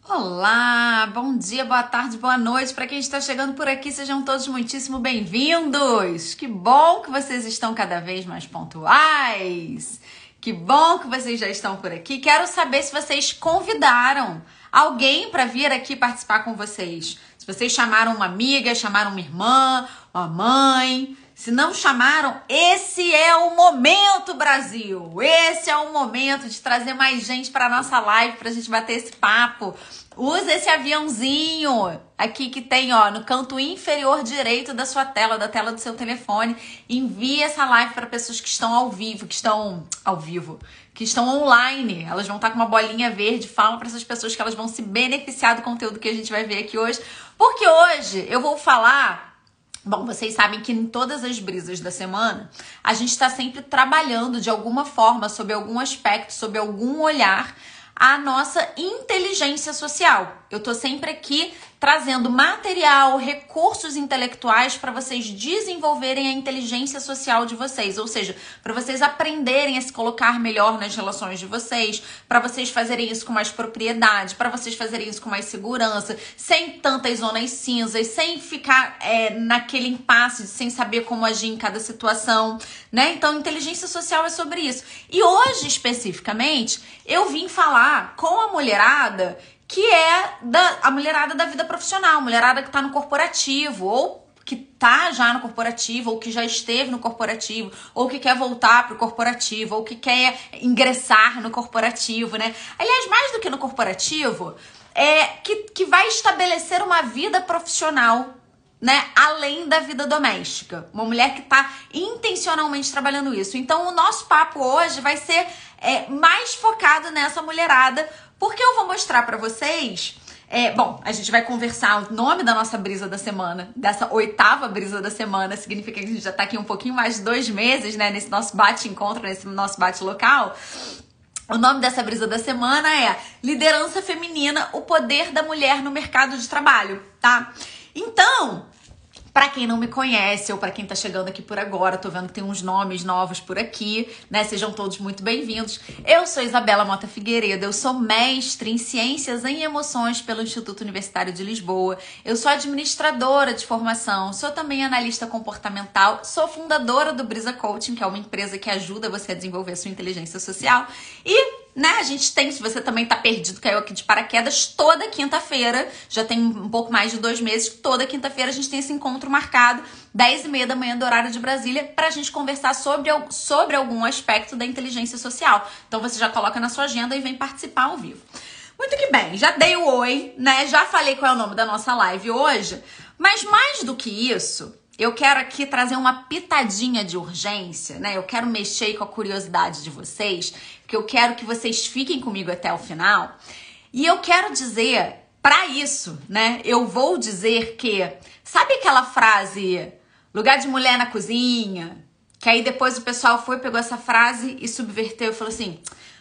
Olá, bom dia, boa tarde, boa noite. Para quem está chegando por aqui, sejam todos muitíssimo bem-vindos. Que bom que vocês estão cada vez mais pontuais. Que bom que vocês já estão por aqui. Quero saber se vocês convidaram alguém para vir aqui participar com vocês. Se vocês chamaram uma amiga, chamaram uma irmã, uma mãe. Se não chamaram, esse é o momento, Brasil! Esse é o momento de trazer mais gente para nossa live, para a gente bater esse papo. Usa esse aviãozinho aqui que tem, ó, no canto inferior direito da sua tela, da tela do seu telefone. Envie essa live para pessoas que estão que estão online. Elas vão estar com uma bolinha verde. Fala para essas pessoas que elas vão se beneficiar do conteúdo que a gente vai ver aqui hoje. Porque hoje eu vou falar... Bom, vocês sabem que em todas as brisas da semana, a gente está sempre trabalhando de alguma forma, sob algum aspecto, sob algum olhar, a nossa inteligência social. Eu tô sempre aqui trazendo material, recursos intelectuais para vocês desenvolverem a inteligência social de vocês, ou seja, para vocês aprenderem a se colocar melhor nas relações de vocês, para vocês fazerem isso com mais propriedade, para vocês fazerem isso com mais segurança, sem tantas zonas cinzas, sem ficar naquele impasse, sem saber como agir em cada situação, né? Então, inteligência social é sobre isso. E hoje, especificamente, eu vim falar com a mulherada que é a mulherada da vida profissional, mulherada que tá no corporativo, ou que tá já no corporativo, ou que já esteve no corporativo, ou que quer voltar pro corporativo, ou que quer ingressar no corporativo, né? Aliás, mais do que no corporativo, que vai estabelecer uma vida profissional, né, além da vida doméstica. Uma mulher que tá intencionalmente trabalhando isso. Então, o nosso papo hoje vai ser mais focado nessa mulherada, porque eu vou mostrar pra vocês... Bom, a gente vai conversar o nome da nossa brisa da semana, dessa 8ª brisa da semana, significa que a gente já tá aqui um pouquinho mais de 2 meses, né, nesse nosso bate-encontro, nesse nosso bate-local. O nome dessa brisa da semana é Liderança Feminina, o poder da mulher no mercado de trabalho, tá? Então... Pra quem não me conhece ou pra quem tá chegando aqui por agora, tô vendo que tem uns nomes novos por aqui, né? Sejam todos muito bem-vindos. Eu sou Isabela Mota Figueiredo, eu sou mestre em Ciências em Emoções pelo Instituto Universitário de Lisboa. Eu sou administradora de formação, sou também analista comportamental, sou fundadora do Brisa Coaching, que é uma empresa que ajuda você a desenvolver a sua inteligência social. E... né, a gente tem, se você também tá perdido, caiu aqui de paraquedas, toda quinta-feira, já tem um pouco mais de 2 meses, toda quinta-feira a gente tem esse encontro marcado, 10h30 da manhã do horário de Brasília, pra gente conversar sobre algum aspecto da inteligência social. Então você já coloca na sua agenda e vem participar ao vivo. Muito que bem, já dei o oi, né, já falei qual é o nome da nossa live hoje, mas mais do que isso... eu quero aqui trazer uma pitadinha de urgência, né? Eu quero mexer com a curiosidade de vocês, porque eu quero que vocês fiquem comigo até o final. E eu quero dizer, para isso, né? Eu vou dizer que... sabe aquela frase, lugar de mulher na cozinha? Que aí depois o pessoal pegou essa frase e subverteu e falou assim,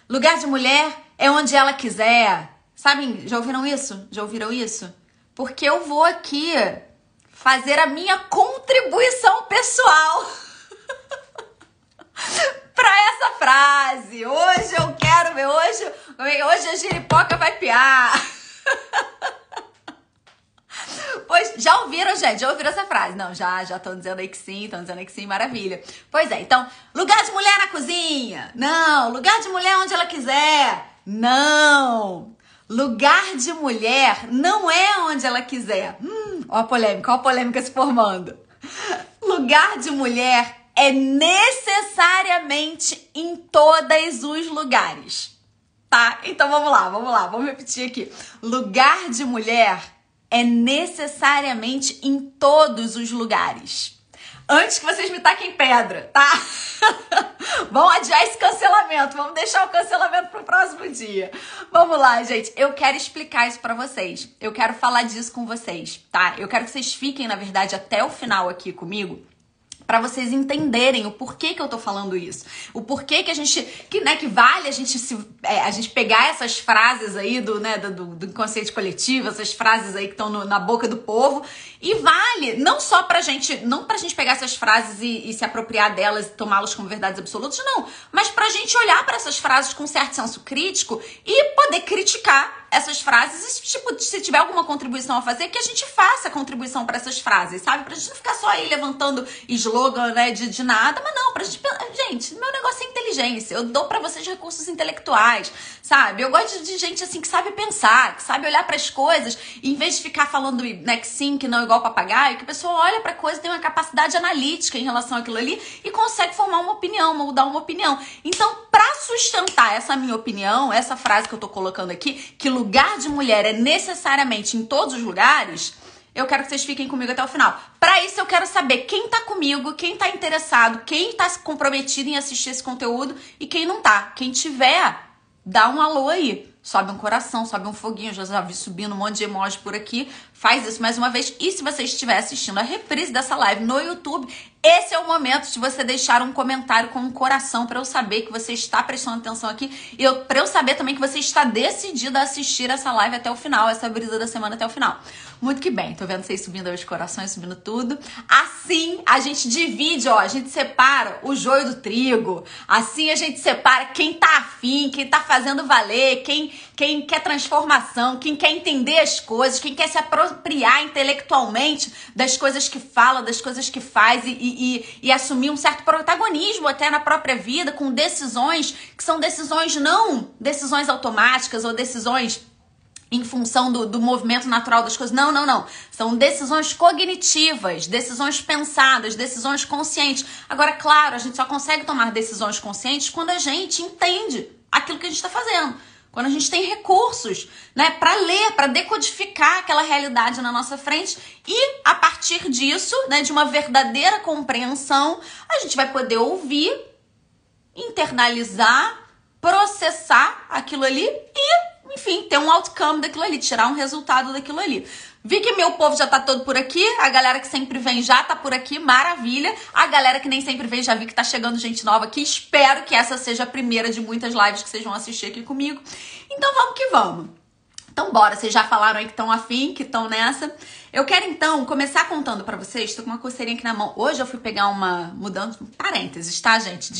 lugar de mulher é onde ela quiser. Sabe, já ouviram isso? Já ouviram isso? Porque eu vou aqui... fazer a minha contribuição pessoal para essa frase. Hoje eu quero ver, hoje a giripoca vai piar. Pois, já ouviram, gente? Já ouviram essa frase? Não, já estão dizendo aí que sim, maravilha. Pois é, então, lugar de mulher na cozinha? Não. Lugar de mulher onde ela quiser? Não. Lugar de mulher não é onde ela quiser. Ó a polêmica se formando. Lugar de mulher é necessariamente em todos os lugares, tá? Então vamos lá, vamos repetir aqui. Lugar de mulher é necessariamente em todos os lugares. Antes que vocês me taquem pedra, tá? Vamos adiar esse cancelamento. Vamos deixar o cancelamento pro próximo dia. Vamos lá, gente. Eu quero explicar isso pra vocês. Eu quero falar disso com vocês, tá? Eu quero que vocês fiquem, na verdade, até o final aqui comigo, para vocês entenderem o porquê que eu tô falando isso. O porquê que a gente... que vale a gente pegar essas frases aí do inconsciente coletivo, essas frases aí que estão na boca do povo, e vale não só pra gente... não pra gente pegar essas frases e se apropriar delas e tomá-las como verdades absolutas, não. Mas pra gente olhar para essas frases com certo senso crítico e poder criticar essas frases, tipo, se tiver alguma contribuição a fazer, que a gente faça contribuição para essas frases, sabe? Pra gente não ficar só aí levantando slogan, né, de nada, mas não, pra gente... Gente, meu negócio é inteligência, eu dou pra vocês recursos intelectuais, sabe? Eu gosto de gente, assim, que sabe pensar, que sabe olhar pras coisas, e em vez de ficar falando, né, que sim, que não, igual papagaio, que a pessoa olha pra coisa, tem uma capacidade analítica em relação àquilo ali e consegue formar uma opinião, moldar uma opinião. Então, pra sustentar essa minha opinião, essa frase que eu tô colocando aqui, que lugar de mulher é necessariamente em todos os lugares, eu quero que vocês fiquem comigo até o final. Pra isso, eu quero saber quem tá comigo, quem tá interessado, quem tá comprometido em assistir esse conteúdo e quem não tá. Quem tiver, dá um alô aí. Sobe um coração, sobe um foguinho, já vi subindo um monte de emoji por aqui. Faz isso mais uma vez. E se você estiver assistindo a reprise dessa live no YouTube, esse é o momento de você deixar um comentário com um coração para eu saber que você está prestando atenção aqui. E para eu saber também que você está decidido a assistir essa live até o final, essa brisa da semana até o final. Muito que bem, tô vendo vocês subindo aí os corações, subindo tudo. Assim a gente divide, ó, a gente separa o joio do trigo. Assim a gente separa quem tá afim, quem tá fazendo valer, quem quer transformação, quem quer entender as coisas, quem quer se apropriar intelectualmente das coisas que fala, das coisas que faz e assumir um certo protagonismo até na própria vida, com decisões que são decisões não decisões automáticas ou decisões em função do movimento natural das coisas. Não, não, não. São decisões cognitivas, decisões pensadas, decisões conscientes. Agora, claro, a gente só consegue tomar decisões conscientes quando a gente entende aquilo que a gente está fazendo. Quando a gente tem recursos, né, para ler, para decodificar aquela realidade na nossa frente e, a partir disso, né, de uma verdadeira compreensão, a gente vai poder ouvir, internalizar, processar aquilo ali e, enfim, ter um outcome daquilo ali, tirar um resultado daquilo ali. Vi que meu povo já tá todo por aqui, a galera que sempre vem já tá por aqui, maravilha. A galera que nem sempre vem, já vi que tá chegando gente nova aqui. Espero que essa seja a primeira de muitas lives que vocês vão assistir aqui comigo. Então vamos que vamos. Então bora, vocês já falaram aí que estão afim, que estão nessa. Eu quero então começar contando pra vocês, tô com uma coceirinha aqui na mão. Hoje eu fui pegar mudando parênteses, tá, gente?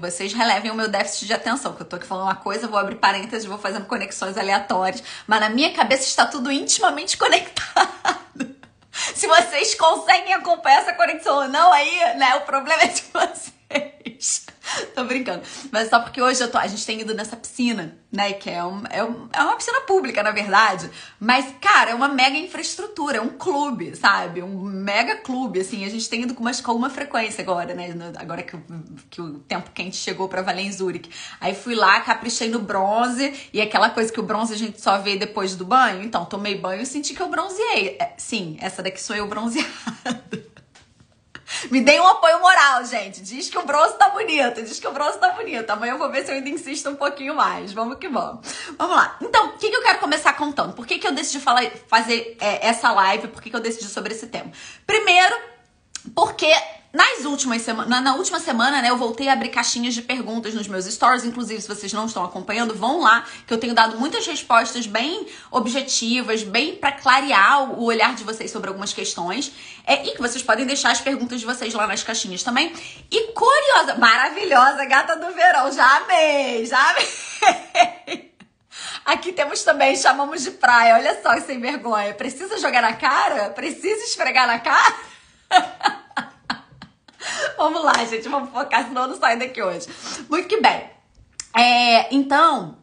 Vocês relevem o meu déficit de atenção, que eu tô aqui falando uma coisa, vou abrir parênteses, vou fazendo conexões aleatórias, mas na minha cabeça está tudo intimamente conectado. Se vocês conseguem acompanhar essa conexão ou não, aí, né, o problema é de vocês. Tô brincando. Mas só porque hoje a gente tem ido nessa piscina, né? Que é uma piscina pública, na verdade. Mas, cara, é uma mega infraestrutura, é um clube, sabe? Um mega clube, assim. A gente tem ido com uma frequência agora, né? Agora que o tempo quente chegou pra valer em Zurique. Aí fui lá, caprichei no bronze. E aquela coisa que o bronze a gente só vê depois do banho. Então, tomei banho e senti que eu bronzeei. Sim, essa daqui sou eu bronzeada. Me deem um apoio moral, gente. Diz que o bronze tá bonito. Diz que o bronze tá bonito. Amanhã eu vou ver se eu ainda insisto um pouquinho mais. Vamos que vamos. Vamos lá. Então, o que eu quero começar contando? Por que eu decidi fazer essa live? Por que eu decidi sobre esse tema? Primeiro, porque na última semana, né, eu voltei a abrir caixinhas de perguntas nos meus stories. Inclusive, se vocês não estão acompanhando, vão lá, que eu tenho dado muitas respostas bem objetivas, bem para clarear o olhar de vocês sobre algumas questões. E que vocês podem deixar as perguntas de vocês lá nas caixinhas também. E curiosa, maravilhosa, gata do verão, já amei, já amei. Aqui temos também, chamamos de praia, olha só, sem vergonha. Precisa jogar na cara? Precisa esfregar na cara? Vamos lá, gente, vamos focar, senão eu não saio daqui hoje. Muito que bem. Então,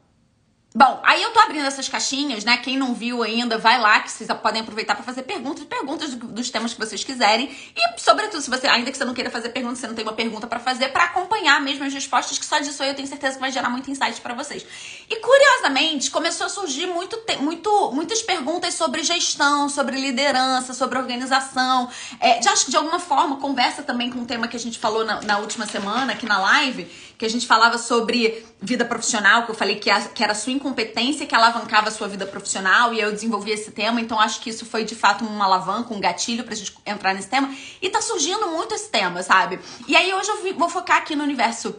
bom, aí eu tô abrindo essas caixinhas, né? Quem não viu ainda, vai lá, que vocês podem aproveitar pra fazer perguntas dos temas que vocês quiserem. E, sobretudo, se você, ainda que você não queira fazer pergunta, você não tem uma pergunta pra fazer, pra acompanhar mesmo as respostas, que só disso aí eu tenho certeza que vai gerar muito insight pra vocês. E, curiosamente, começou a surgir muitas perguntas sobre gestão, sobre liderança, sobre organização. Acho que, de alguma forma, conversa também com um tema que a gente falou na última semana, aqui na live, que a gente falava sobre vida profissional, que eu falei que era a sua incompetência que alavancava a sua vida profissional, e eu desenvolvi esse tema, então acho que isso foi de fato uma alavanca, um gatilho pra gente entrar nesse tema, e tá surgindo muito esse tema, sabe? E aí hoje eu vou focar aqui no universo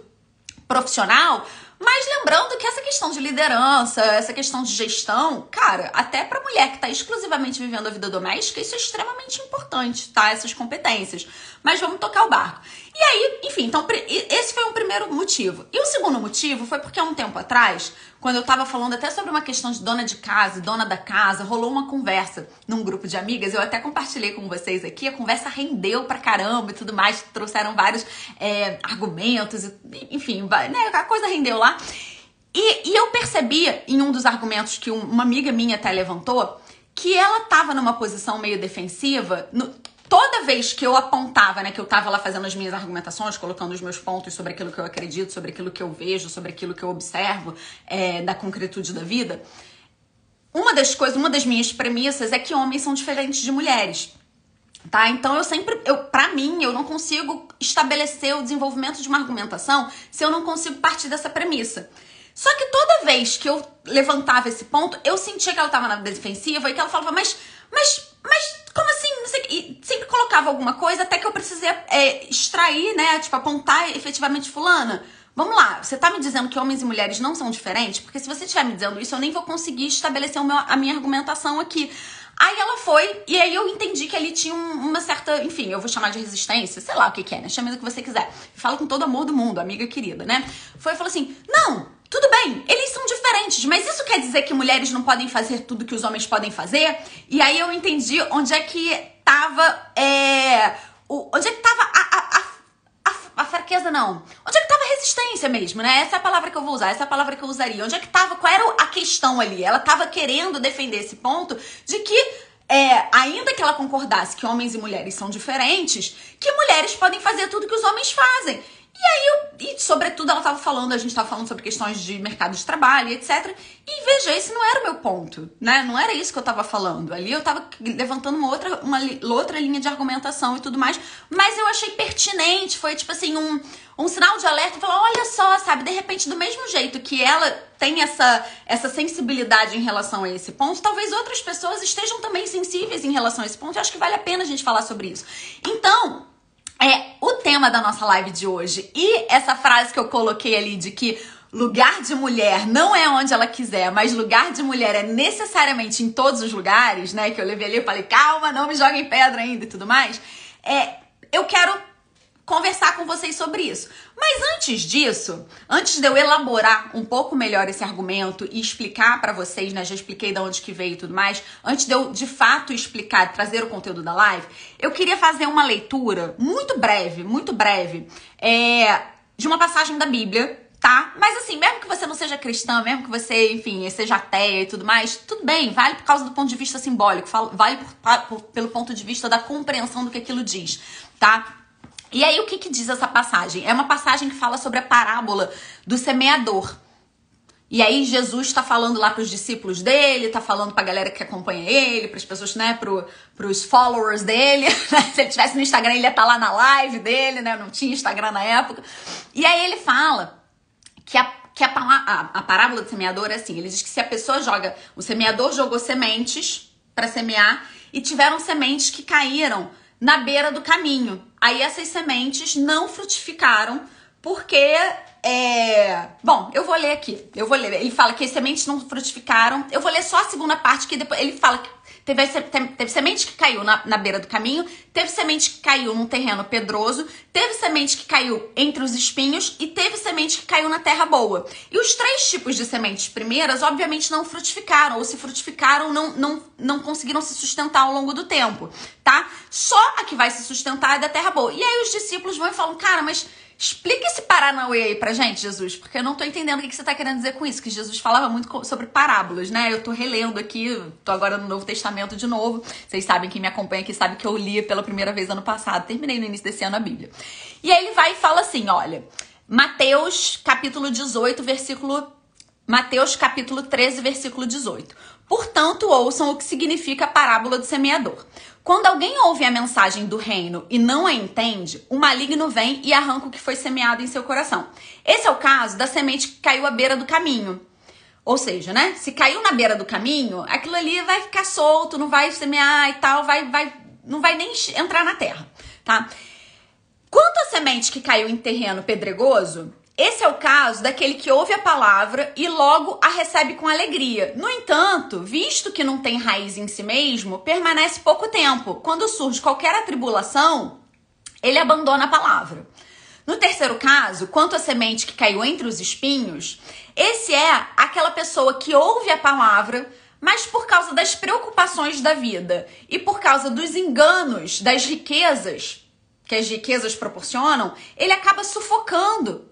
profissional, mas lembrando que essa questão de liderança, essa questão de gestão, cara, até pra mulher que tá exclusivamente vivendo a vida doméstica, isso é extremamente importante, tá? Essas competências. Mas vamos tocar o barco. E aí, enfim, então esse foi um primeiro motivo. E o segundo motivo foi porque há um tempo atrás, quando eu tava falando até sobre uma questão de dona de casa, dona da casa, rolou uma conversa num grupo de amigas, eu até compartilhei com vocês aqui, a conversa rendeu pra caramba e tudo mais, trouxeram vários argumentos, enfim, né, a coisa rendeu lá. E eu percebi em um dos argumentos que uma amiga minha até levantou, que ela tava numa posição meio defensiva, toda vez que eu apontava, né, que eu tava lá fazendo as minhas argumentações, colocando os meus pontos sobre aquilo que eu acredito, sobre aquilo que eu vejo, sobre aquilo que eu observo da concretude da vida, uma das minhas premissas é que homens são diferentes de mulheres. Tá? Então pra mim, eu não consigo estabelecer o desenvolvimento de uma argumentação se eu não consigo partir dessa premissa. Só que toda vez que eu levantava esse ponto, eu sentia que ela tava na defensiva e que ela falava, mas como assim? Não sei, e sempre colocava alguma coisa até que eu precisei extrair, né? Tipo, apontar efetivamente fulana. Vamos lá, você tá me dizendo que homens e mulheres não são diferentes? Porque se você estiver me dizendo isso, eu nem vou conseguir estabelecer a minha argumentação aqui. Aí ela foi, e aí eu entendi que ali tinha uma certa, enfim, eu vou chamar de resistência, sei lá o que é, né? Chame do que você quiser. Fala com todo amor do mundo, amiga querida, né? Foi e falou assim, não, tudo bem, eles são diferentes, mas isso quer dizer que mulheres não podem fazer tudo que os homens podem fazer? E aí eu entendi onde é que tava, onde é que tava a fraqueza, não. Onde é que tava a resistência mesmo, né? Essa é a palavra que eu vou usar, essa é a palavra que eu usaria. Onde é que tava, qual era a questão ali? Ela tava querendo defender esse ponto de que, ainda que ela concordasse que homens e mulheres são diferentes, que mulheres podem fazer tudo que os homens fazem. E aí, sobretudo, a gente tava falando sobre questões de mercado de trabalho, etc. E veja, esse não era o meu ponto, né? Não era isso que eu tava falando. Ali eu tava levantando uma outra linha de argumentação e tudo mais. Mas eu achei pertinente, foi tipo assim, um sinal de alerta. Falar, olha só, sabe? De repente, do mesmo jeito que ela tem essa sensibilidade em relação a esse ponto, talvez outras pessoas estejam também sensíveis em relação a esse ponto. Eu acho que vale a pena a gente falar sobre isso. Então, o tema da nossa live de hoje e essa frase que eu coloquei ali de que lugar de mulher não é onde ela quiser, mas lugar de mulher é necessariamente em todos os lugares, né? Que eu levei ali e falei, calma, não me joguem pedra ainda e tudo mais. Eu quero conversar com vocês sobre isso. Mas antes disso, antes de eu elaborar um pouco melhor esse argumento e explicar pra vocês, né, já expliquei de onde que veio e tudo mais, antes de eu de fato explicar, trazer o conteúdo da live, eu queria fazer uma leitura muito breve, de uma passagem da Bíblia, tá? Mas assim, mesmo que você não seja cristã, mesmo que você, enfim, seja ateia e tudo mais, tudo bem, vale por causa do ponto de vista simbólico, vale pelo ponto de vista da compreensão do que aquilo diz, tá? E aí, o que diz essa passagem? É uma passagem que fala sobre a parábola do semeador. E aí, Jesus tá falando lá pros discípulos dele, tá falando pra galera que acompanha ele, pras pessoas, né, pros followers dele. Se ele tivesse no Instagram, ele ia estar lá na live dele, né? Não tinha Instagram na época. E aí, ele fala que a parábola do semeador é assim, ele diz que se a pessoa o semeador jogou sementes pra semear e tiveram sementes que caíram na beira do caminho. Aí essas sementes não frutificaram porque... Bom, eu vou ler aqui. Ele fala que as sementes não frutificaram. Eu vou ler só a segunda parte, que depois ele fala que teve semente que caiu na beira do caminho, teve semente que caiu num terreno pedroso, teve semente que caiu entre os espinhos e teve semente que caiu na terra boa. E os 3 tipos de sementes primeiras, obviamente, não frutificaram, ou se frutificaram, não conseguiram se sustentar ao longo do tempo, tá? Só a que vai se sustentar é da terra boa. E aí os discípulos vão e falam, cara, mas explica esse Paranauê aí pra gente, Jesus, porque eu não tô entendendo o que você tá querendo dizer com isso, que Jesus falava muito sobre parábolas, né? Eu tô relendo aqui, tô agora no Novo Testamento de novo. Vocês sabem, quem me acompanha aqui sabe que eu li pela primeira vez ano passado, terminei no início desse ano a Bíblia. E aí ele vai e fala assim, olha, Mateus capítulo 13, versículo 18. Portanto, ouçam o que significa a parábola do semeador. Quando alguém ouve a mensagem do reino e não a entende, o maligno vem e arranca o que foi semeado em seu coração. Esse é o caso da semente que caiu à beira do caminho. Ou seja, né? Se caiu na beira do caminho, aquilo ali vai ficar solto, não vai semear e tal, não vai nem entrar na terra, tá? Quanto à semente que caiu em terreno pedregoso, esse é o caso daquele que ouve a palavra e logo a recebe com alegria. No entanto, visto que não tem raiz em si mesmo, permanece pouco tempo. Quando surge qualquer atribulação, ele abandona a palavra. No terceiro caso, quanto à semente que caiu entre os espinhos, esse é aquela pessoa que ouve a palavra, mas por causa das preocupações da vida e por causa dos enganos, das riquezas que as riquezas proporcionam, ele acaba sufocando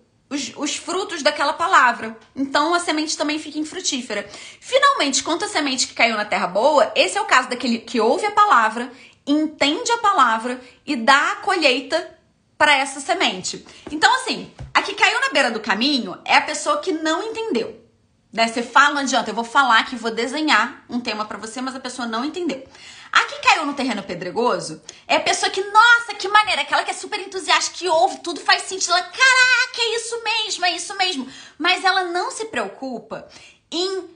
os frutos daquela palavra. Então a semente também fica infrutífera. Finalmente, quanto à semente que caiu na terra boa, esse é o caso daquele que ouve a palavra, entende a palavra e dá a colheita para essa semente. Então, assim, a que caiu na beira do caminho é a pessoa que não entendeu. Né? Você fala, não adianta, eu vou falar que vou desenhar um tema para você, mas a pessoa não entendeu. A que caiu no terreno pedregoso é a pessoa que, nossa, que maneira, aquela que é super entusiasta, que ouve, tudo faz sentido, ela, caraca, é isso mesmo. Mas ela não se preocupa em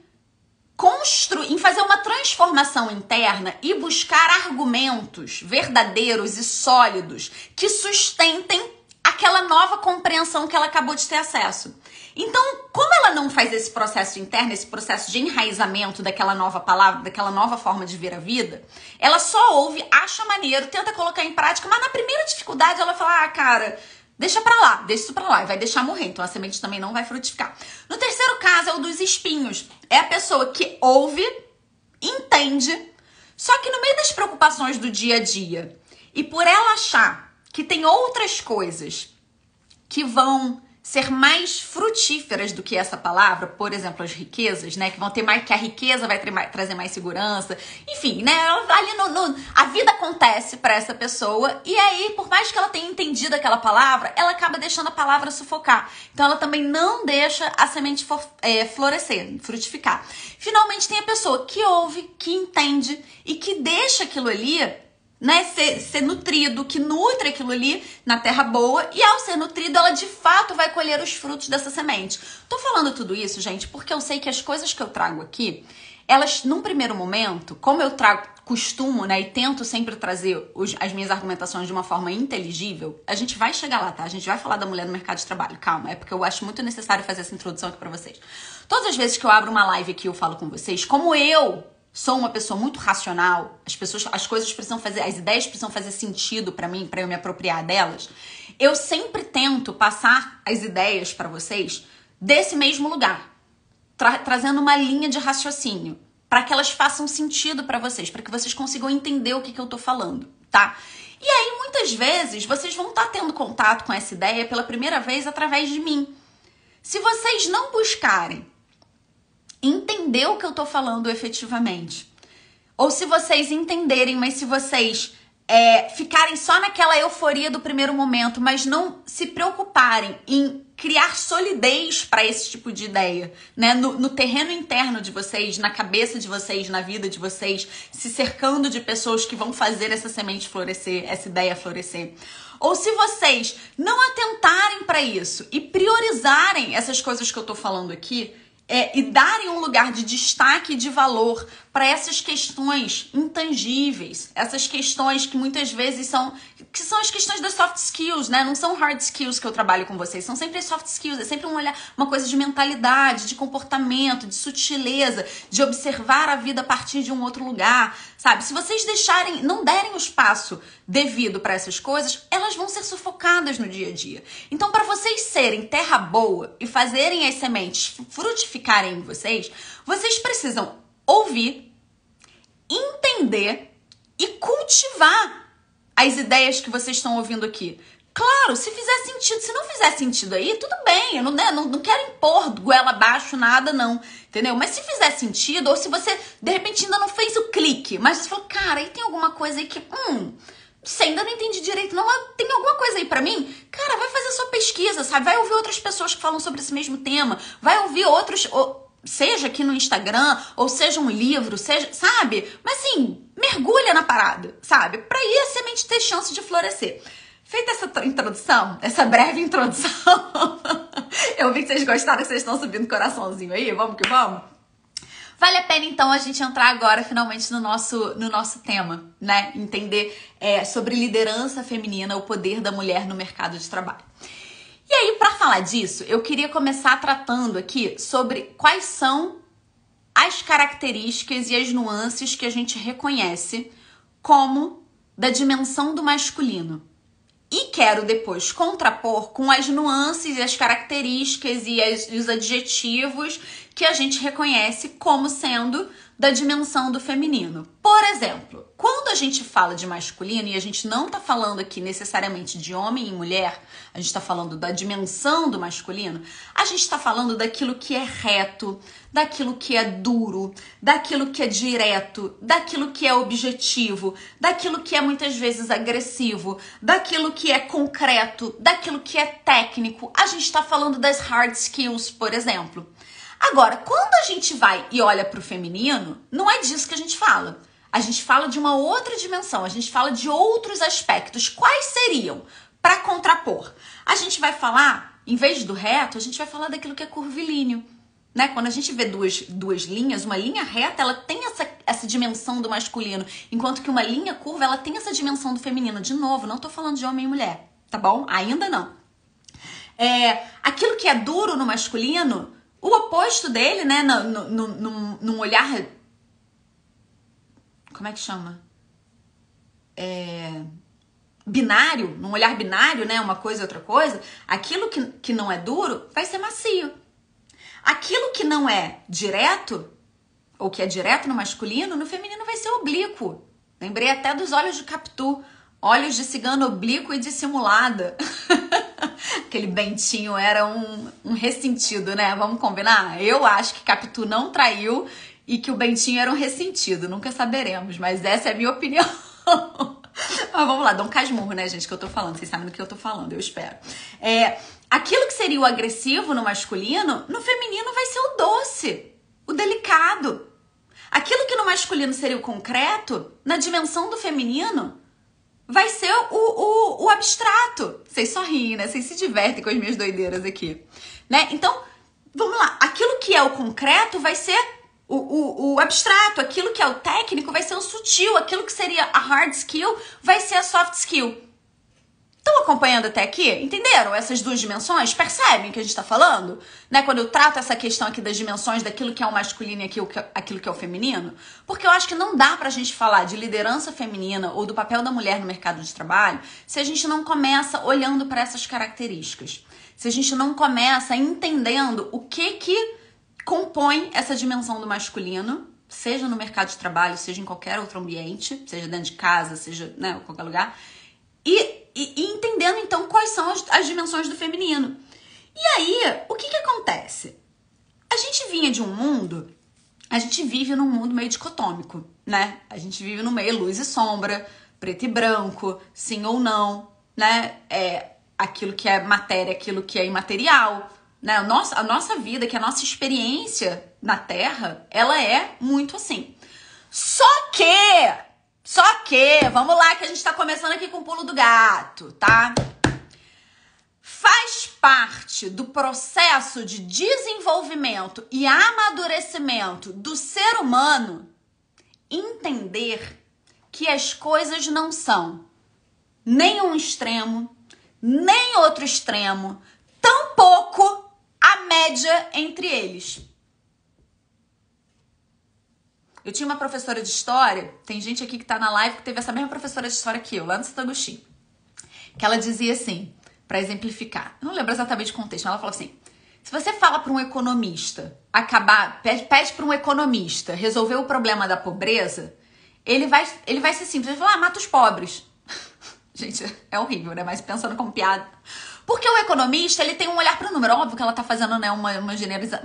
fazer uma transformação interna e buscar argumentos verdadeiros e sólidos que sustentem aquela nova compreensão que ela acabou de ter acesso. Então, como ela não faz esse processo interno, esse processo de enraizamento daquela nova palavra, daquela nova forma de ver a vida, ela só ouve, acha maneiro, tenta colocar em prática, mas na primeira dificuldade ela fala, ah, cara, deixa isso pra lá, e vai deixar morrer, então a semente também não vai frutificar. No terceiro caso é o dos espinhos, é a pessoa que ouve, entende, só que no meio das preocupações do dia a dia, e por ela achar que tem outras coisas que vão ser mais frutíferas do que essa palavra, por exemplo, as riquezas, né, que vão ter mais, que a riqueza vai trazer mais segurança, enfim, né, ali a vida acontece para essa pessoa e aí, por mais que ela tenha entendido aquela palavra, ela acaba deixando a palavra sufocar. Então, ela também não deixa a semente florescer, frutificar. Finalmente, tem a pessoa que ouve, que entende e que deixa aquilo ali, né, ser nutrido, que nutre aquilo ali na terra boa e ao ser nutrido ela de fato vai colher os frutos dessa semente. Tô falando tudo isso, gente, porque eu sei que as coisas que eu trago aqui, elas num primeiro momento, como eu costumo, né, e tento sempre trazer as minhas argumentações de uma forma inteligível, a gente vai chegar lá, tá? A gente vai falar da mulher no mercado de trabalho, calma, é porque eu acho muito necessário fazer essa introdução aqui pra vocês. Todas as vezes que eu abro uma live aqui eu falo com vocês, como eu sou uma pessoa muito racional, as coisas precisam fazer, as ideias precisam fazer sentido pra mim, pra eu me apropriar delas. Eu sempre tento passar as ideias pra vocês desse mesmo lugar, trazendo uma linha de raciocínio, pra que elas façam sentido pra vocês, pra que vocês consigam entender o que eu tô falando, tá? E aí, muitas vezes, vocês vão estar tendo contato com essa ideia pela primeira vez através de mim. Se vocês não buscarem entender o que eu tô falando efetivamente, ou se vocês entenderem, mas se vocês ficarem só naquela euforia do primeiro momento, mas não se preocuparem em criar solidez para esse tipo de ideia, né? No terreno interno de vocês, na cabeça de vocês, na vida de vocês, se cercando de pessoas que vão fazer essa semente florescer, essa ideia florescer. Ou se vocês não atentarem para isso e priorizarem essas coisas que eu tô falando aqui, e darem um lugar de destaque e de valor para essas questões intangíveis, essas questões que muitas vezes são as questões das soft skills, né? Não são hard skills que eu trabalho com vocês, são sempre soft skills, é sempre uma coisa de mentalidade, de comportamento, de sutileza, de observar a vida a partir de um outro lugar, sabe? Se vocês não derem o espaço devido para essas coisas, elas vão ser sufocadas no dia a dia. Então, para vocês serem terra boa e fazerem as sementes frutificarem em vocês, vocês precisam ouvir, entender e cultivar as ideias que vocês estão ouvindo aqui. Claro, se fizer sentido, se não fizer sentido aí, tudo bem, eu não quero impor goela abaixo nada não, entendeu? Mas se fizer sentido, ou se você de repente ainda não fez o clique, mas você falou, cara, aí tem alguma coisa aí que, você ainda não entendi direito, não, tem alguma coisa aí pra mim? Cara, vai fazer sua pesquisa, sabe? Vai ouvir outras pessoas que falam sobre esse mesmo tema, vai ouvir outros, seja aqui no Instagram, ou seja um livro, seja, sabe? Mas assim, mergulha na parada, sabe? Pra aí a semente ter chance de florescer. Feita essa introdução, essa breve introdução, eu vi que vocês gostaram, que vocês estão subindo coraçãozinho aí, vamos que vamos? Vale a pena, então, a gente entrar agora, finalmente, no nosso tema, né? Entender sobre liderança feminina, o poder da mulher no mercado de trabalho. E aí, para falar disso, eu queria começar tratando aqui sobre quais são as características e as nuances que a gente reconhece como da dimensão do masculino. E quero depois contrapor com as nuances e as características e os adjetivos que a gente reconhece como sendo da dimensão do feminino. Por exemplo, quando a gente fala de masculino, e a gente não tá falando aqui necessariamente de homem e mulher, a gente tá falando da dimensão do masculino, a gente tá falando daquilo que é reto, daquilo que é duro, daquilo que é direto, daquilo que é objetivo, daquilo que é muitas vezes agressivo, daquilo que é concreto, daquilo que é técnico. A gente tá falando das hard skills, por exemplo. Agora, quando a gente vai e olha para o feminino, não é disso que a gente fala. A gente fala de uma outra dimensão, a gente fala de outros aspectos. Quais seriam? Para contrapor. A gente vai falar, em vez do reto, a gente vai falar daquilo que é curvilíneo. Né? Quando a gente vê duas linhas, uma linha reta, ela tem essa dimensão do masculino, enquanto que uma linha curva, ela tem essa dimensão do feminino. De novo, não tô falando de homem e mulher, tá bom? Ainda não. Aquilo que é duro no masculino, o oposto dele, né, num olhar... Como é que chama? Binário, num olhar binário, né, uma coisa e outra coisa, aquilo que não é duro vai ser macio. Aquilo que não é direto, ou que é direto no masculino, no feminino vai ser oblíquo. Lembrei até dos olhos de Capitu, olhos de cigana oblíqua e dissimulada. Aquele Bentinho era um ressentido, né? Vamos combinar? Eu acho que Capitu não traiu e que o Bentinho era um ressentido. Nunca saberemos, mas essa é a minha opinião. Mas vamos lá, Dom Casmurro, né, gente, que eu tô falando. Vocês sabem do que eu tô falando, eu espero. Aquilo que seria o agressivo no masculino, no feminino vai ser o doce, o delicado. Aquilo que no masculino seria o concreto, na dimensão do feminino, vai ser o abstrato. Vocês só riem, né? Vocês se divertem com as minhas doideiras aqui. Né? Então, vamos lá. Aquilo que é o concreto vai ser o abstrato. Aquilo que é o técnico vai ser o sutil. Aquilo que seria a hard skill vai ser a soft skill. Estão acompanhando até aqui? Entenderam essas duas dimensões? Percebem o que a gente está falando? Né? Quando eu trato essa questão aqui das dimensões daquilo que é o masculino e aquilo que é o feminino. Porque eu acho que não dá pra gente falar de liderança feminina ou do papel da mulher no mercado de trabalho se a gente não começa olhando para essas características. Se a gente não começa entendendo o que compõe essa dimensão do masculino, seja no mercado de trabalho, seja em qualquer outro ambiente, seja dentro de casa, seja, né, em qualquer lugar. E entendendo, então, quais são as dimensões do feminino. E aí, o que acontece? A gente vinha de um mundo, a gente vive num mundo meio dicotômico, né? A gente vive no meio luz e sombra, preto e branco, sim ou não, né? Aquilo que é matéria, aquilo que é imaterial, né? A nossa vida, que a nossa experiência na Terra, ela é muito assim. Só que, vamos lá que a gente tá começando aqui com o pulo do gato, tá? Faz parte do processo de desenvolvimento e amadurecimento do ser humano entender que as coisas não são nem um extremo, nem outro extremo, tampouco a média entre eles. Eu tinha uma professora de história, tem gente aqui que tá na live que teve essa mesma professora de história que eu, lá no Santo Agostinho, que ela dizia assim, pra exemplificar, eu não lembro exatamente o contexto, mas ela falou assim, se você fala para um economista, pede para um economista resolver o problema da pobreza, ele vai ser simples, ele vai falar, mata os pobres. Gente, é horrível, né? Mas pensando como piada. Porque o economista, ele tem um olhar para o número. Óbvio que ela tá fazendo, né, uma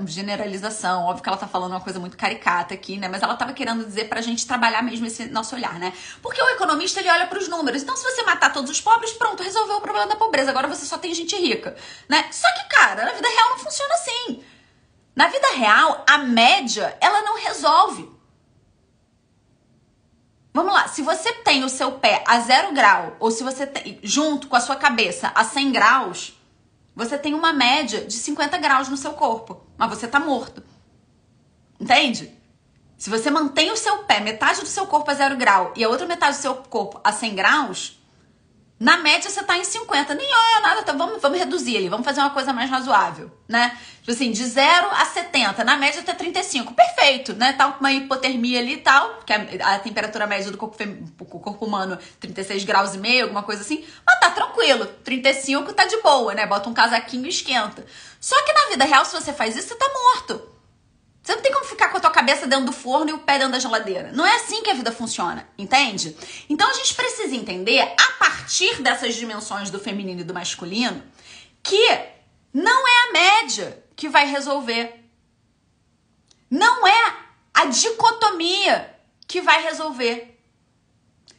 generalização. Óbvio que ela tá falando uma coisa muito caricata aqui, né? Mas ela tava querendo dizer pra gente trabalhar mesmo esse nosso olhar, né? Porque o economista, ele olha para os números. Então, se você matar todos os pobres, pronto, resolveu o problema da pobreza. Agora você só tem gente rica, né? Só que, cara, na vida real não funciona assim. Na vida real, a média, ela não resolve. Vamos lá, se você tem o seu pé a 0 grau, ou se você tem, junto com a sua cabeça a 100 graus, você tem uma média de 50 graus no seu corpo, mas você tá morto. Entende? Se você mantém o seu pé, metade do seu corpo a 0 grau, e a outra metade do seu corpo a 100 graus, Na média, você tá em 50. Nem é nada, tá, vamos reduzir ali, vamos fazer uma coisa mais razoável, né? Tipo assim, de 0 a 70, na média até 35. Perfeito, né? Tá com uma hipotermia ali e tal, que a temperatura média do corpo humano, 36 graus e meio, alguma coisa assim. Mas tá tranquilo, 35 tá de boa, né? Bota um casaquinho e esquenta. Só que na vida real, se você faz isso, você tá morto. Você não tem como ficar com a tua cabeça dentro do forno e o pé dentro da geladeira. Não é assim que a vida funciona, entende? Então a gente precisa entender, a partir dessas dimensões do feminino e do masculino, que não é a média que vai resolver. Não é a dicotomia que vai resolver.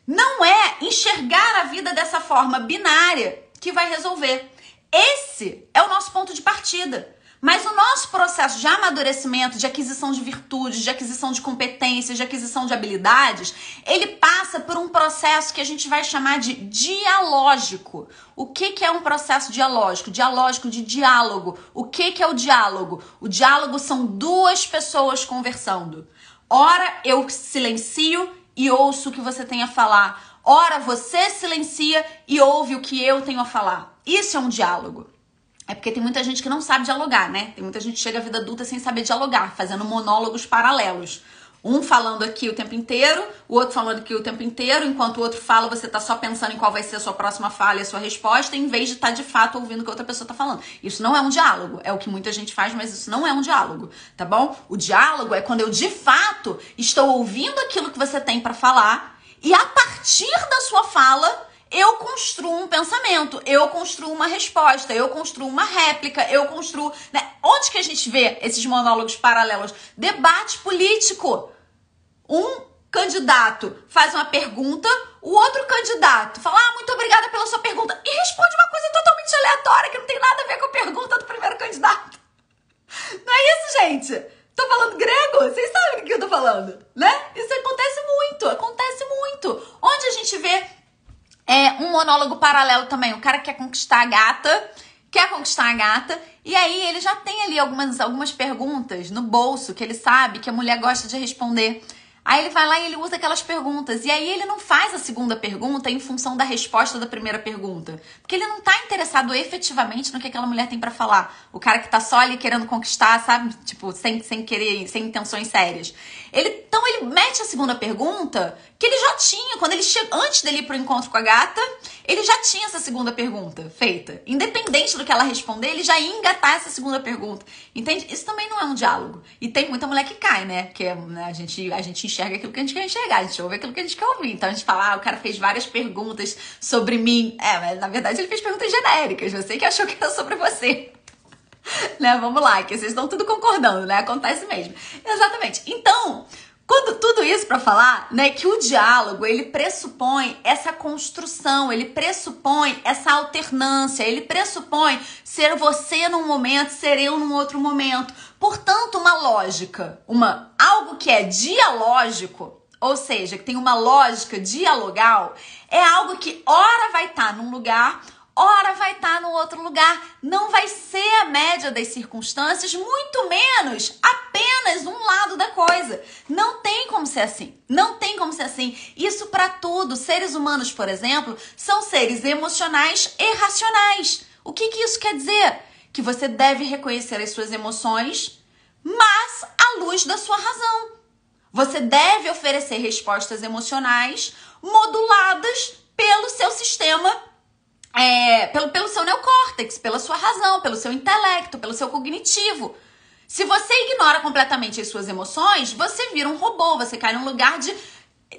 Não é enxergar a vida dessa forma binária que vai resolver. Esse é o nosso ponto de partida. Mas o nosso processo de amadurecimento, de aquisição de virtudes, de aquisição de competências, de aquisição de habilidades, ele passa por um processo que a gente vai chamar de dialógico. O que é um processo dialógico? Dialógico de diálogo. O que é o diálogo? O diálogo são duas pessoas conversando. Ora, eu silencio e ouço o que você tem a falar. Ora, você silencia e ouve o que eu tenho a falar. Isso é um diálogo. É porque tem muita gente que não sabe dialogar, né? Tem muita gente que chega à vida adulta sem saber dialogar, fazendo monólogos paralelos. Um falando aqui o tempo inteiro, o outro falando aqui o tempo inteiro, enquanto o outro fala, você tá só pensando em qual vai ser a sua próxima fala e a sua resposta, em vez de estar de fato ouvindo o que a outra pessoa tá falando. Isso não é um diálogo, é o que muita gente faz, mas isso não é um diálogo, tá bom? O diálogo é quando eu de fato estou ouvindo aquilo que você tem pra falar e a partir da sua fala eu construo um pensamento, eu construo uma resposta, eu construo uma réplica, eu construo... Né? Onde que a gente vê esses monólogos paralelos? Debate político. Um candidato faz uma pergunta, o outro candidato fala, muito obrigada pela sua pergunta, e responde uma coisa totalmente aleatória, que não tem nada a ver com a pergunta do primeiro candidato. Não é isso, gente? Tô falando grego? Vocês sabem do que eu tô falando, né? Isso acontece muito. Onde a gente vê um monólogo paralelo também, o cara quer conquistar a gata, e aí ele já tem ali algumas perguntas no bolso que ele sabe que a mulher gosta de responder. Aí ele vai lá e ele usa aquelas perguntas. E aí ele não faz a segunda pergunta em função da resposta da primeira pergunta. Porque ele não tá interessado efetivamente no que aquela mulher tem pra falar. O cara que tá só ali querendo conquistar, sabe? Tipo, sem querer, sem intenções sérias. Então ele mete a segunda pergunta que ele já tinha. Quando ele chega, antes dele ir pro encontro com a gata, ele já tinha essa segunda pergunta feita. Independente do que ela responder, ele já ia engatar essa segunda pergunta. Entende? Isso também não é um diálogo. E tem muita mulher que cai, né? Porque né, a gente enxerga aquilo que a gente quer enxergar, a gente ouve aquilo que a gente quer ouvir. Então a gente fala, o cara fez várias perguntas sobre mim. Mas na verdade ele fez perguntas genéricas. Você que achou que era sobre você. Né? Vamos lá, que vocês estão tudo concordando, né? Acontece mesmo. Exatamente. Então, quando tudo isso para falar, né, que o diálogo, ele pressupõe essa construção, ele pressupõe essa alternância, ele pressupõe ser você num momento, ser eu num outro momento. Portanto, uma lógica, algo que é dialógico, ou seja, que tem uma lógica dialogal, é algo que ora vai estar num lugar, ora vai estar no outro lugar. Não vai ser a média das circunstâncias, muito menos apenas um lado da coisa. Não tem como ser assim. Não tem como ser assim. Isso para tudo. Seres humanos, por exemplo, são seres emocionais e racionais. O que isso quer dizer? Que você deve reconhecer as suas emoções, mas à luz da sua razão. Você deve oferecer respostas emocionais moduladas pelo seu sistema pelo seu neocórtex, pela sua razão, pelo seu intelecto, pelo seu cognitivo. Se você ignora completamente as suas emoções, você vira um robô, você cai num lugar de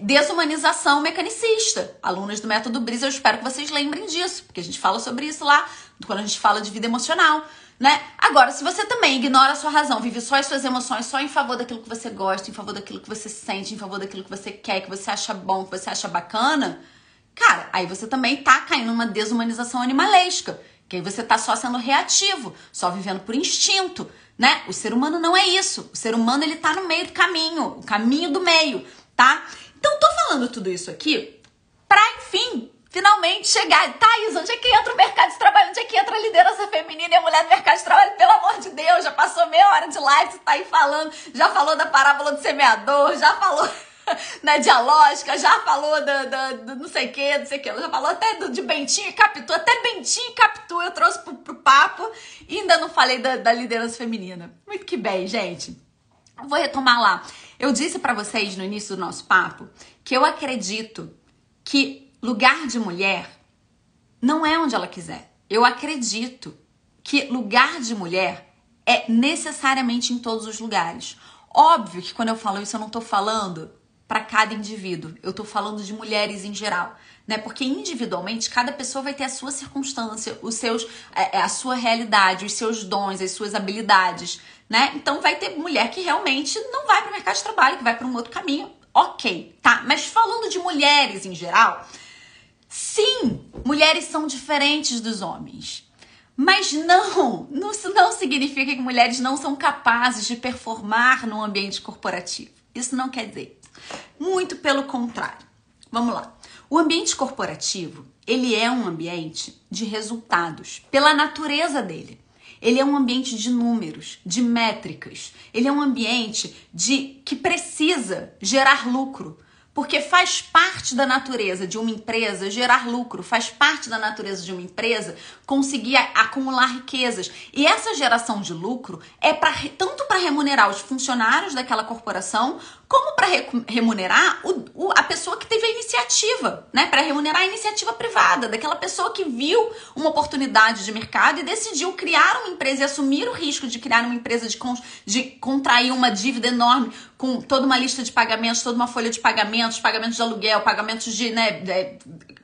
desumanização mecanicista. Alunos do método Brisa, eu espero que vocês lembrem disso, porque a gente fala sobre isso lá quando a gente fala de vida emocional, né? Agora, se você também ignora a sua razão, vive só as suas emoções, só em favor daquilo que você gosta, em favor daquilo que você sente, em favor daquilo que você quer, que você acha bom, que você acha bacana, cara, aí você também tá caindo numa desumanização animalesca, que aí você tá só sendo reativo, só vivendo por instinto, né? O ser humano não é isso. O ser humano, ele tá no meio do caminho, o caminho do meio, tá? Então, tô falando tudo isso aqui pra, enfim, finalmente chegar. Thaís, onde é que entra o mercado de trabalho? Onde é que entra a liderança feminina e a mulher do mercado de trabalho? Pelo amor de Deus, já passou meia hora de live, você tá aí falando, já falou da parábola do semeador, já falou... na dialógica, já falou do não sei o que, ela já falou até de Bentinho e Capitu, até Bentinho e Capitu eu trouxe pro papo e ainda não falei da liderança feminina. Muito que bem, gente. Vou retomar lá. Eu disse pra vocês no início do nosso papo que eu acredito que lugar de mulher não é onde ela quiser. Eu acredito que lugar de mulher é necessariamente em todos os lugares. Óbvio que quando eu falo isso, eu não tô falando para cada indivíduo. Eu tô falando de mulheres em geral, né? Porque individualmente, cada pessoa vai ter a sua circunstância, a sua realidade, os seus dons, as suas habilidades, né? Então vai ter mulher que realmente não vai para o mercado de trabalho, que vai para um outro caminho. Ok, tá? Mas falando de mulheres em geral, sim, mulheres são diferentes dos homens. Mas isso não significa que mulheres não são capazes de performar no ambiente corporativo. Isso não quer dizer isso. Muito pelo contrário. Vamos lá. O ambiente corporativo, ele é um ambiente de resultados, pela natureza dele. Ele é um ambiente de números, de métricas. Ele é um ambiente que precisa gerar lucro. Porque faz parte da natureza de uma empresa gerar lucro, faz parte da natureza de uma empresa conseguir acumular riquezas. E essa geração de lucro é tanto para remunerar os funcionários daquela corporação, como para remunerar a pessoa que teve a iniciativa, né? Para remunerar a iniciativa privada, daquela pessoa que viu uma oportunidade de mercado e decidiu criar uma empresa e assumir o risco de criar uma empresa, de contrair uma dívida enorme com toda uma lista de pagamentos, toda uma folha de pagamentos de aluguel, pagamentos de,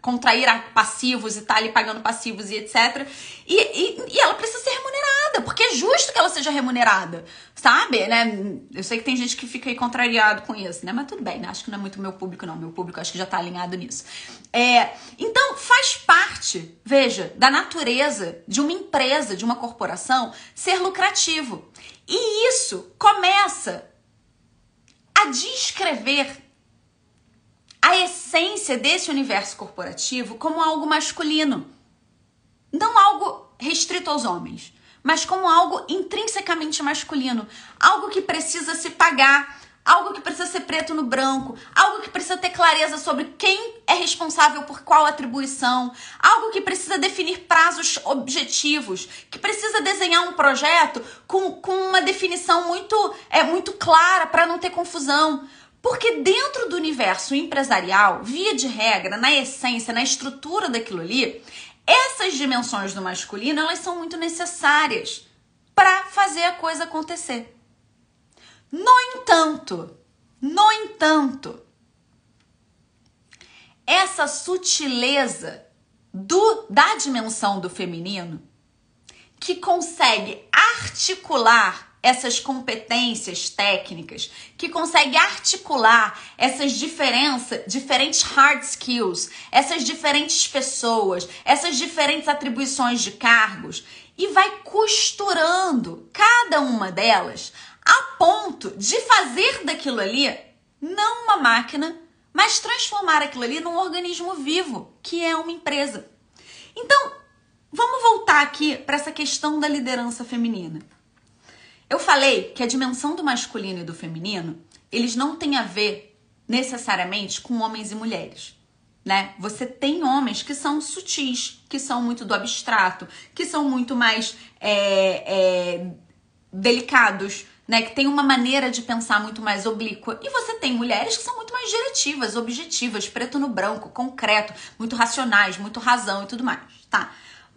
contrair passivos e tá ali pagando passivos e etc. E ela precisa ser remunerada, porque é justo que ela seja remunerada, sabe? Né? Eu sei que tem gente que fica aí contrariado com isso, né? Mas tudo bem, né? Acho que não é muito meu público, não. Meu público acho que já tá alinhado nisso. Então, faz parte, veja, da natureza de uma empresa, de uma corporação, ser lucrativo. E isso começa a descrever a essência desse universo corporativo como algo masculino. Não algo restrito aos homens, mas como algo intrinsecamente masculino. Algo que precisa se pagar, algo que precisa ser preto no branco, algo que precisa ter clareza sobre quem é responsável por qual atribuição, algo que precisa definir prazos objetivos, que precisa desenhar um projeto com uma definição muito clara para não ter confusão. Porque dentro do universo empresarial, via de regra, na essência, na estrutura daquilo ali, essas dimensões do masculino, elas são muito necessárias para fazer a coisa acontecer. No entanto, essa sutileza da dimensão do feminino, que consegue articular essas competências técnicas, que consegue articular essas diferentes hard skills, essas diferentes pessoas, essas diferentes atribuições de cargos, e vai costurando cada uma delas a ponto de fazer daquilo ali não uma máquina, mas transformar aquilo ali num organismo vivo, que é uma empresa. Então, vamos voltar aqui para essa questão da liderança feminina. Eu falei que a dimensão do masculino e do feminino, eles não têm a ver necessariamente com homens e mulheres, né? Você tem homens que são sutis, que são muito do abstrato, que são muito mais delicados, né? Que tem uma maneira de pensar muito mais oblíqua. E você tem mulheres que são muito mais diretivas, objetivas, preto no branco, concreto, muito racionais, muito razão e tudo mais, tá?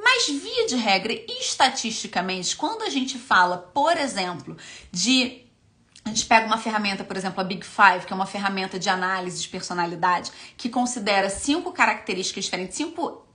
Mas, via de regra e estatisticamente, quando a gente fala, por exemplo, a gente pega uma ferramenta, por exemplo, a Big Five, que é uma ferramenta de análise de personalidade, que considera 5 características diferentes, 5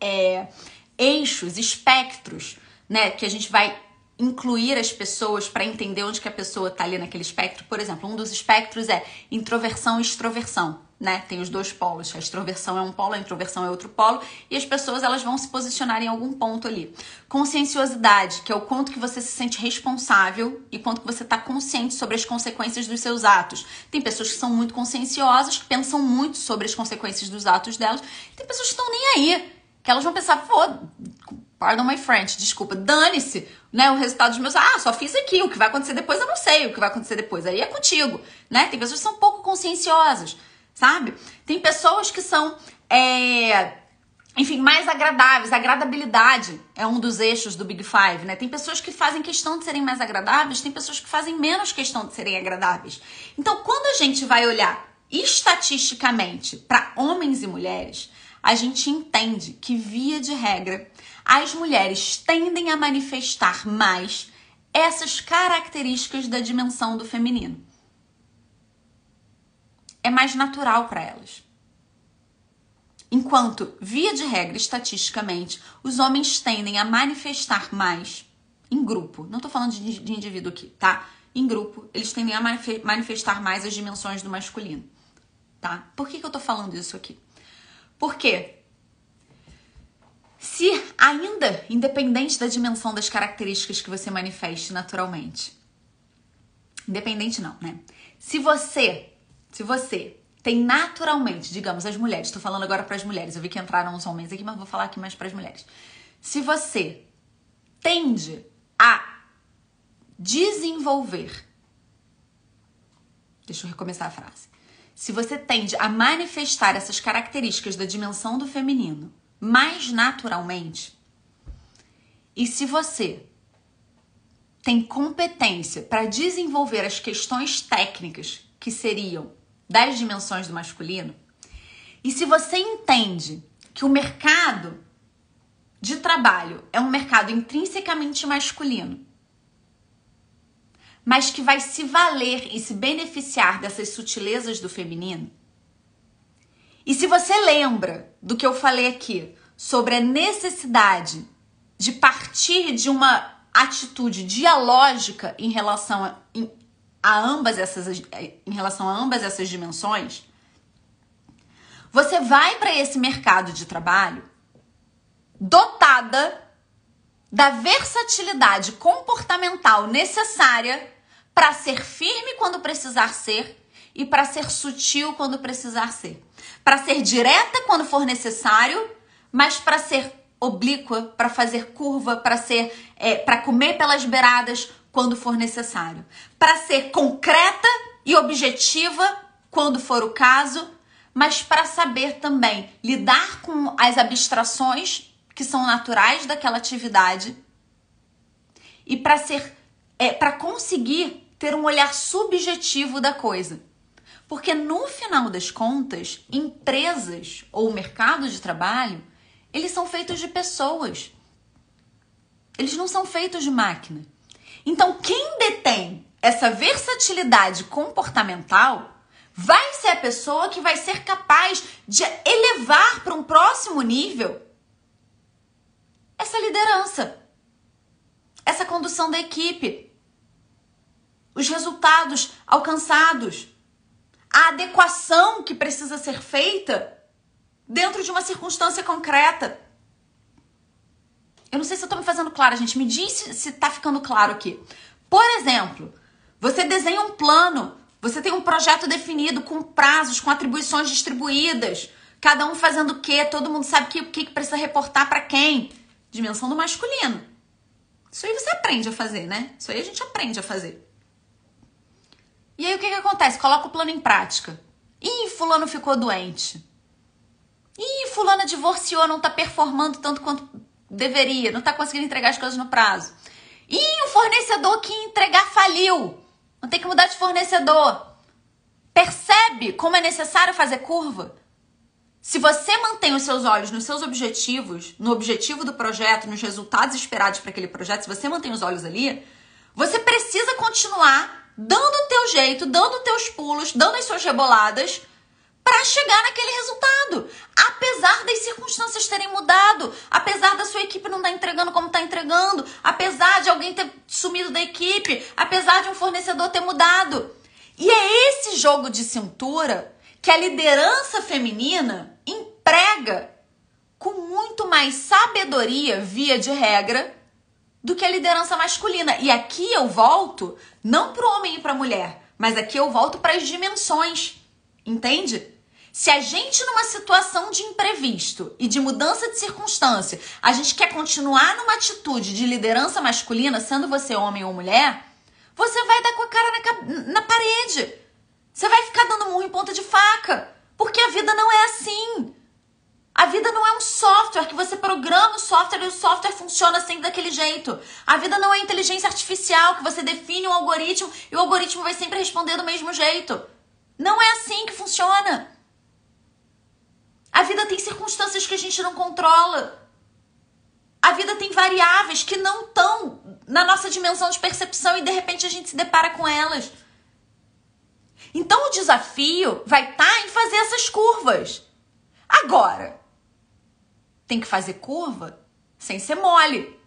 eixos, espectros, né, que a gente vai incluir as pessoas para entender onde que a pessoa está ali naquele espectro. Por exemplo, um dos espectros é introversão e extroversão, né? Tem os dois polos. A extroversão é um polo, a introversão é outro polo, e as pessoas elas vão se posicionar em algum ponto ali. Conscienciosidade, que é o quanto que você se sente responsável e quanto que você está consciente sobre as consequências dos seus atos. Tem pessoas que são muito conscienciosas, que pensam muito sobre as consequências dos atos delas. Tem pessoas que estão nem aí, que elas vão pensar, pardon my French, desculpa, dane-se, né, o resultado dos meus, só fiz aqui, o que vai acontecer depois eu não sei, o que vai acontecer depois aí é contigo, né, tem pessoas que são pouco conscienciosas, sabe? Tem pessoas que são, enfim, mais agradáveis. A agradabilidade é um dos eixos do Big Five, né? Tem pessoas que fazem questão de serem mais agradáveis, tem pessoas que fazem menos questão de serem agradáveis. Então, quando a gente vai olhar estatisticamente para homens e mulheres, a gente entende que, via de regra, as mulheres tendem a manifestar mais essas características da dimensão do feminino. É mais natural para elas. Enquanto, via de regra, estatisticamente, os homens tendem a manifestar mais em grupo. Não tô falando de indivíduo aqui, tá? Em grupo, eles tendem a manifestar mais as dimensões do masculino, tá? Por que eu tô falando isso aqui? Porque se ainda, independente da dimensão das características que você manifeste naturalmente, independente não, né? Se você tem naturalmente, digamos, as mulheres, tô falando agora para as mulheres, eu vi que entraram uns homens aqui, mas vou falar aqui mais para as mulheres. Se você tende a desenvolver, deixa eu recomeçar a frase. Se você tende a manifestar essas características da dimensão do feminino mais naturalmente, e se você tem competência para desenvolver as questões técnicas que seriam das dimensões do masculino, e se você entende que o mercado de trabalho é um mercado intrinsecamente masculino, mas que vai se valer e se beneficiar dessas sutilezas do feminino, e se você lembra do que eu falei aqui sobre a necessidade de partir de uma atitude dialógica em relação a ambas essas dimensões, você vai para esse mercado de trabalho dotada da versatilidade comportamental necessária para ser firme quando precisar ser e para ser sutil quando precisar ser. Para ser direta quando for necessário, mas para ser oblíqua, para fazer curva, para comer pelas beiradas quando for necessário. Para ser concreta e objetiva quando for o caso, mas para saber também lidar com as abstrações que são naturais daquela atividade e para conseguir ter um olhar subjetivo da coisa. Porque no final das contas, empresas ou mercado de trabalho, eles são feitos de pessoas. Eles não são feitos de máquina. Então, quem detém essa versatilidade comportamental vai ser a pessoa que vai ser capaz de elevar para um próximo nível essa liderança, essa condução da equipe, os resultados alcançados, a adequação que precisa ser feita dentro de uma circunstância concreta. Eu não sei se eu estou me fazendo clara, gente. Me diz se está ficando claro aqui. Por exemplo, você desenha um plano, você tem um projeto definido com prazos, com atribuições distribuídas, cada um fazendo o quê, todo mundo sabe o que precisa reportar para quem. Dimensão do masculino. Isso aí você aprende a fazer, né? Isso aí a gente aprende a fazer. E aí o que acontece? Coloca o plano em prática. Ih, fulano ficou doente. Ih, fulana divorciou, não tá performando tanto quanto deveria, não tá conseguindo entregar as coisas no prazo. Ih, o fornecedor que ia entregar faliu. Não tem que mudar de fornecedor. Percebe como é necessário fazer curva? Se você mantém os seus olhos nos seus objetivos, no objetivo do projeto, nos resultados esperados para aquele projeto, se você mantém os olhos ali, você precisa continuar dando o teu jeito, dando os teus pulos, dando as suas reboladas para chegar naquele resultado. Apesar das circunstâncias terem mudado, apesar da sua equipe não estar entregando como está entregando, apesar de alguém ter sumido da equipe, apesar de um fornecedor ter mudado. E é esse jogo de cintura que a liderança feminina emprega com muito mais sabedoria, via de regra, do que a liderança masculina. E aqui eu volto, não para o homem e para a mulher, mas aqui eu volto para as dimensões, entende? Se a gente, numa situação de imprevisto e de mudança de circunstância, a gente quer continuar numa atitude de liderança masculina, sendo você homem ou mulher, você vai dar com a cara na parede. Você vai ficar dando murro em ponta de faca. Porque a vida não é assim. A vida não é um software que você programa o software e o software funciona sempre daquele jeito. A vida não é inteligência artificial que você define um algoritmo e o algoritmo vai sempre responder do mesmo jeito. Não é assim que funciona. A vida tem circunstâncias que a gente não controla. A vida tem variáveis que não estão na nossa dimensão de percepção e de repente a gente se depara com elas. Então o desafio vai estar em fazer essas curvas. Agora, tem que fazer curva sem ser mole.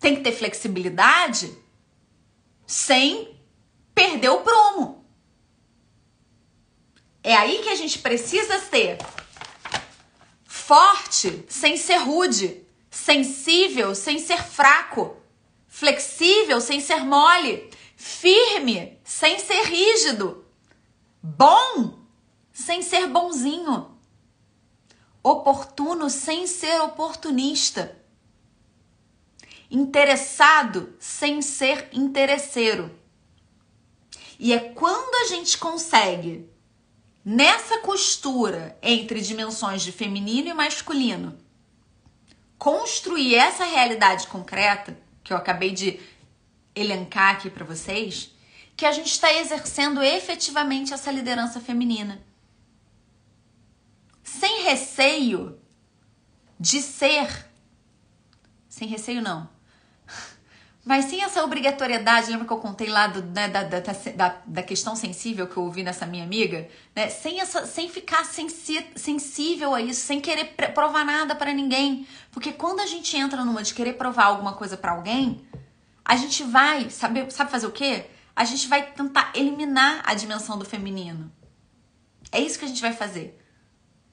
Tem que ter flexibilidade sem perder o prumo. É aí que a gente precisa ser forte sem ser rude, sensível sem ser fraco, flexível sem ser mole, firme sem ser rígido, bom sem ser bonzinho, oportuno sem ser oportunista, interessado sem ser interesseiro. E é quando a gente consegue, nessa costura entre dimensões de feminino e masculino, construir essa realidade concreta, que eu acabei de elencar aqui para vocês, que a gente está exercendo efetivamente essa liderança feminina. Sem receio de ser, sem receio não, mas sem essa obrigatoriedade, lembra que eu contei lá da questão sensível que eu ouvi nessa minha amiga? Né? Sem ficar sensível a isso, sem querer provar nada para ninguém. Porque quando a gente entra numa de querer provar alguma coisa para alguém, a gente vai, sabe fazer o quê? A gente vai tentar eliminar a dimensão do feminino. É isso que a gente vai fazer.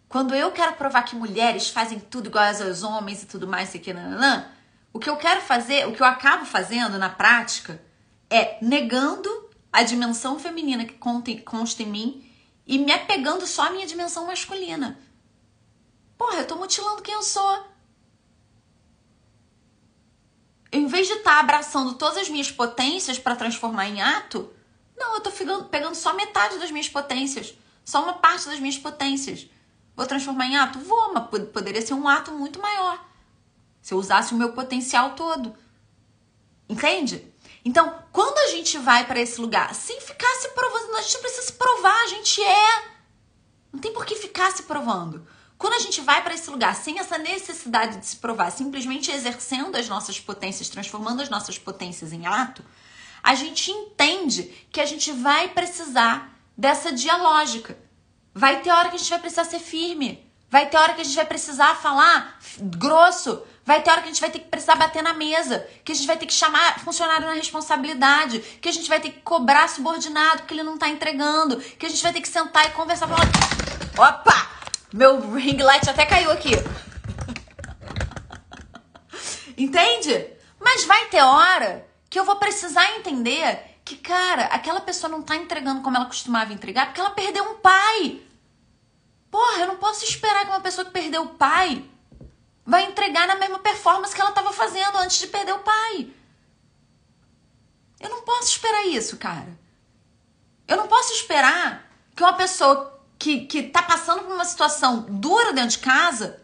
Quando eu quero provar que mulheres fazem tudo igual aos homens e tudo mais, sei que, nananã, o que eu quero fazer, o que eu acabo fazendo na prática é negando a dimensão feminina que consta em mim e me apegando só à minha dimensão masculina. Porra, eu tô mutilando quem eu sou. Em vez de estar abraçando todas as minhas potências para transformar em ato, não, eu tô pegando só metade das minhas potências, só uma parte das minhas potências. Vou transformar em ato? Vou, mas poderia ser um ato muito maior. Se eu usasse o meu potencial todo. Entende? Então, quando a gente vai para esse lugar sem ficar se provando, a gente não precisa se provar, a gente é. Não tem por que ficar se provando. Quando a gente vai para esse lugar sem essa necessidade de se provar, simplesmente exercendo as nossas potências, transformando as nossas potências em ato, a gente entende que a gente vai precisar dessa dialógica. Vai ter hora que a gente vai precisar ser firme. Vai ter hora que a gente vai precisar falar grosso. Vai ter hora que a gente vai ter que precisar bater na mesa. Que a gente vai ter que chamar funcionário na responsabilidade. Que a gente vai ter que cobrar subordinado porque ele não tá entregando. Que a gente vai ter que sentar e conversar. Opa! Meu ring light até caiu aqui. Entende? Mas vai ter hora que eu vou precisar entender que, cara, aquela pessoa não tá entregando como ela costumava entregar porque ela perdeu um pai. Porra, eu não posso esperar que uma pessoa que perdeu o pai vai entregar na mesma performance que ela estava fazendo antes de perder o pai. Eu não posso esperar isso, cara. Eu não posso esperar que uma pessoa que tá passando por uma situação dura dentro de casa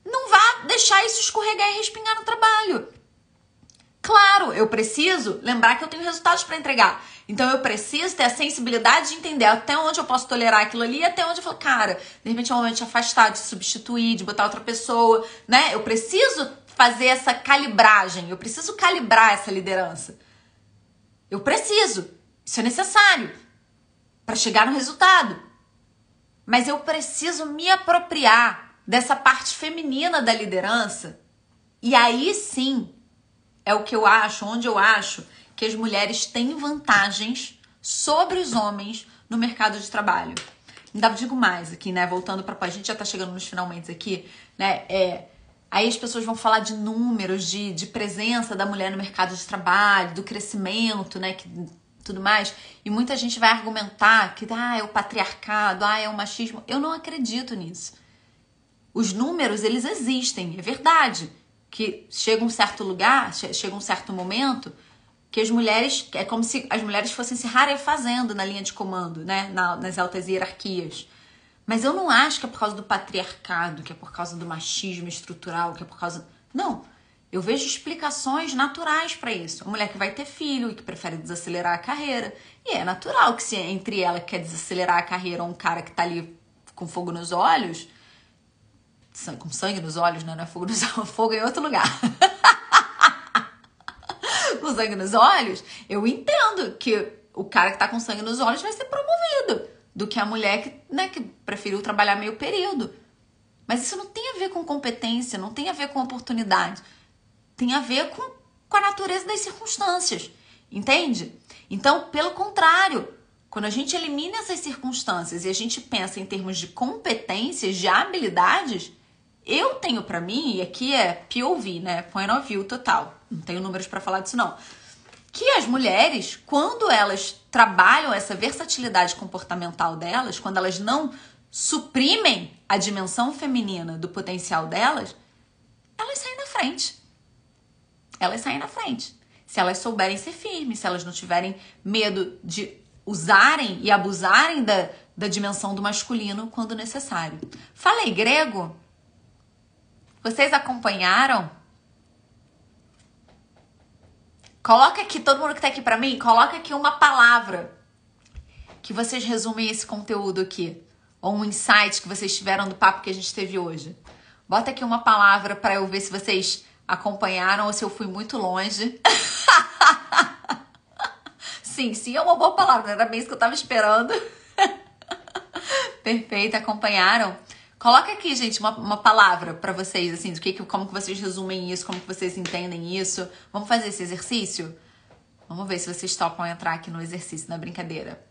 não vá deixar isso escorregar e respingar no trabalho. Claro, eu preciso lembrar que eu tenho resultados para entregar. Então eu preciso ter a sensibilidade de entender até onde eu posso tolerar aquilo ali e até onde eu falo, cara, de repente é um momento de afastar, de substituir, de botar outra pessoa, né? Eu preciso fazer essa calibragem, eu preciso calibrar essa liderança. Eu preciso, isso é necessário para chegar no resultado. Mas eu preciso me apropriar dessa parte feminina da liderança e aí sim é o que eu acho, onde eu acho que as mulheres têm vantagens sobre os homens no mercado de trabalho. Ainda digo mais aqui, né? Voltando para a gente já tá chegando nos finalmente aqui, né? Aí as pessoas vão falar de números, de presença da mulher no mercado de trabalho, do crescimento, né? Tudo mais. E muita gente vai argumentar que é o patriarcado, é o machismo. Eu não acredito nisso. Os números, eles existem, é verdade. Que chega um certo lugar, chega um certo momento, que as mulheres, é como se as mulheres fossem se rarefazendo na linha de comando, né? Nas altas hierarquias. Mas eu não acho que é por causa do patriarcado, que é por causa do machismo estrutural, que é por causa... Não, eu vejo explicações naturais para isso. A mulher que vai ter filho e que prefere desacelerar a carreira. E é natural que se entre ela que quer desacelerar a carreira ou um cara que tá ali com fogo nos olhos, com sangue nos olhos, né? Não é fogo nos olhos, fogo em outro lugar. Com sangue nos olhos, eu entendo que o cara que tá com sangue nos olhos vai ser promovido do que a mulher que, né, que preferiu trabalhar meio período. Mas isso não tem a ver com competência, não tem a ver com oportunidade. Tem a ver com a natureza das circunstâncias, entende? Então, pelo contrário, quando a gente elimina essas circunstâncias e a gente pensa em termos de competências, de habilidades, eu tenho pra mim, e aqui é POV, né? Point of view total. Não tenho números pra falar disso, não. Que as mulheres, quando elas trabalham essa versatilidade comportamental delas, quando elas não suprimem a dimensão feminina do potencial delas, elas saem na frente. Elas saem na frente. Se elas souberem ser firmes, se elas não tiverem medo de usarem e abusarem da dimensão do masculino quando necessário. Falei grego? Vocês acompanharam? Coloca aqui, todo mundo que tá aqui pra mim, coloca aqui uma palavra que vocês resumem esse conteúdo aqui. Ou um insight que vocês tiveram do papo que a gente teve hoje. Bota aqui uma palavra pra eu ver se vocês acompanharam ou se eu fui muito longe. Sim, é uma boa palavra, era bem isso que eu tava esperando. Perfeito, acompanharam? Coloca aqui, gente, uma palavra pra vocês, assim, como que vocês resumem isso, como que vocês entendem isso. Vamos fazer esse exercício? Vamos ver se vocês topam entrar aqui no exercício, na brincadeira.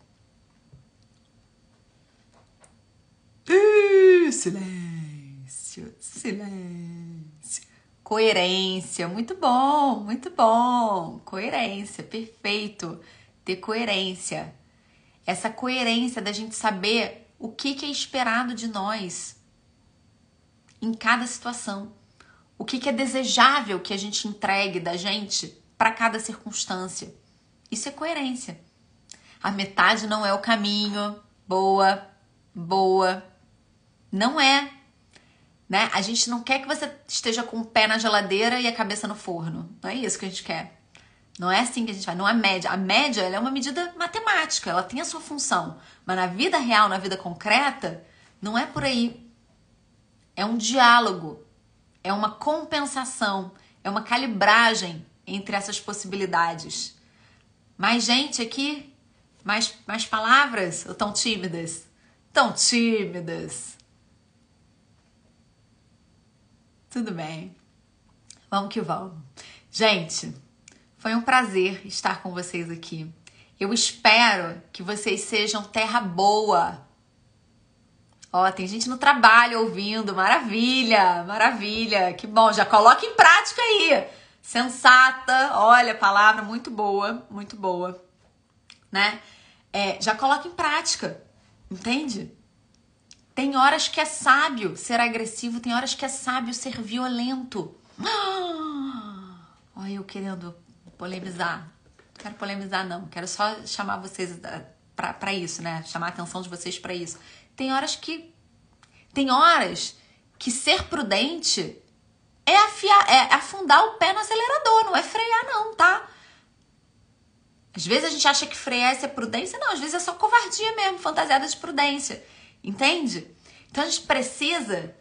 Silêncio, silêncio. Coerência, muito bom, muito bom. Coerência, perfeito. Ter coerência. Essa coerência da gente saber o que é esperado de nós em cada situação. O que é desejável que a gente entregue da gente para cada circunstância. Isso é coerência. A metade não é o caminho. Boa. Não é. Né? A gente não quer que você esteja com o pé na geladeira e a cabeça no forno. Não é isso que a gente quer. Não é assim que a gente vai. Não é média. A média ela é uma medida matemática. Ela tem a sua função. Mas na vida real, na vida concreta, não é por aí. É um diálogo. É uma compensação. É uma calibragem entre essas possibilidades. Mais gente aqui? Mais palavras? Ou tão tímidas? Tão tímidas. Tudo bem. Vamos que vamos. Gente, foi um prazer estar com vocês aqui. Eu espero que vocês sejam terra boa. Ó, tem gente no trabalho ouvindo. Maravilha, maravilha. Que bom, já coloca em prática aí. Sensata, olha, palavra muito boa, né? Já coloca em prática, entende? Tem horas que é sábio ser agressivo, tem horas que é sábio ser violento. Olha, eu querendo polemizar. Não quero polemizar, não. Quero só chamar vocês pra isso, né? Chamar a atenção de vocês pra isso. Tem horas que ser prudente é afundar o pé no acelerador, não é frear, não, tá? Às vezes a gente acha que frear é ser prudência. Não, às vezes é só covardia mesmo, fantasiada de prudência. Entende? Então a gente precisa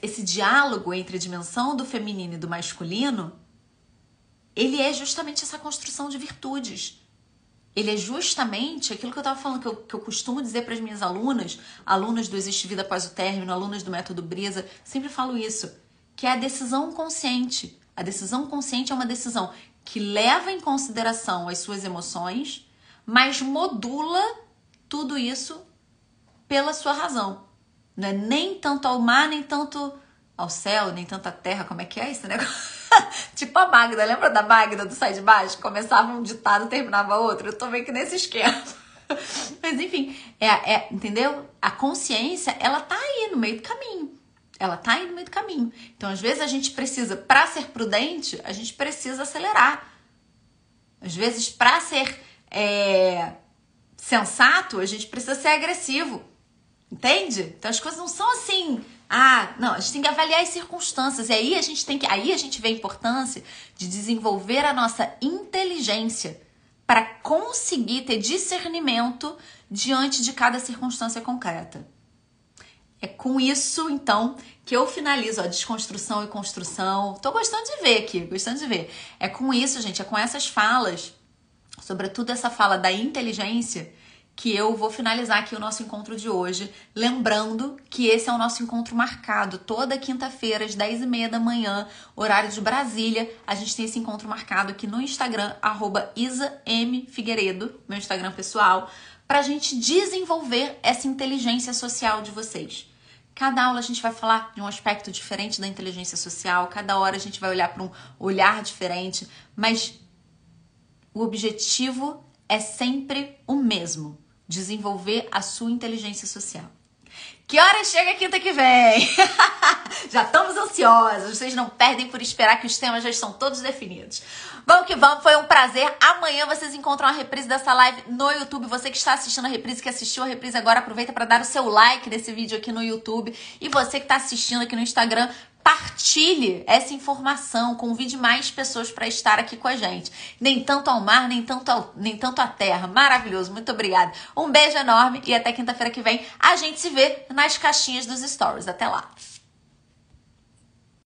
esse diálogo entre a dimensão do feminino e do masculino, ele é justamente essa construção de virtudes. Ele é justamente aquilo que eu estava falando, que eu costumo dizer para as minhas alunas do Existe Vida Após o Término, alunas do Método Brisa, sempre falo isso, que é a decisão consciente. A decisão consciente é uma decisão que leva em consideração as suas emoções, mas modula tudo isso pela sua razão. Não é nem tanto ao mar, nem tanto ao céu, nem tanto à terra. Como é que é esse negócio? Tipo a Magda, lembra da Magda do Sai de Baixo? Começava um ditado, terminava outro. Eu tô meio que nesse esquema. Mas enfim, entendeu? A consciência, ela tá aí no meio do caminho. Ela tá aí no meio do caminho. Então, às vezes, a gente precisa, para ser prudente, a gente precisa acelerar. Às vezes, para ser sensato, a gente precisa ser agressivo. Entende? Então as coisas não são assim. Não, a gente tem que avaliar as circunstâncias. E aí a gente vê a importância de desenvolver a nossa inteligência para conseguir ter discernimento diante de cada circunstância concreta. É com isso, então, que eu finalizo a desconstrução e construção. Tô gostando de ver aqui, gostando de ver. É com isso, gente, é com essas falas, sobretudo essa fala da inteligência, que eu vou finalizar aqui o nosso encontro de hoje, lembrando que esse é o nosso encontro marcado, toda quinta-feira, às 10h30 da manhã, horário de Brasília. A gente tem esse encontro marcado aqui no Instagram, @IsaMFigueiredo, meu Instagram pessoal, pra gente desenvolver essa inteligência social de vocês. Cada aula a gente vai falar de um aspecto diferente da inteligência social, cada hora a gente vai olhar para um olhar diferente, mas o objetivo é sempre o mesmo: desenvolver a sua inteligência social. Que hora chega a quinta que vem? Já estamos ansiosos, vocês não perdem por esperar que os temas já estão todos definidos. Vamos que vamos, foi um prazer. Amanhã vocês encontram a reprise dessa live no YouTube. Você que está assistindo a reprise, que assistiu a reprise agora, aproveita para dar o seu like nesse vídeo aqui no YouTube. E você que está assistindo aqui no Instagram, partilhe essa informação, convide mais pessoas para estar aqui com a gente. Nem tanto ao mar, nem tanto à terra. Maravilhoso, muito obrigada. Um beijo enorme e até quinta-feira que vem a gente se vê nas caixinhas dos stories. Até lá.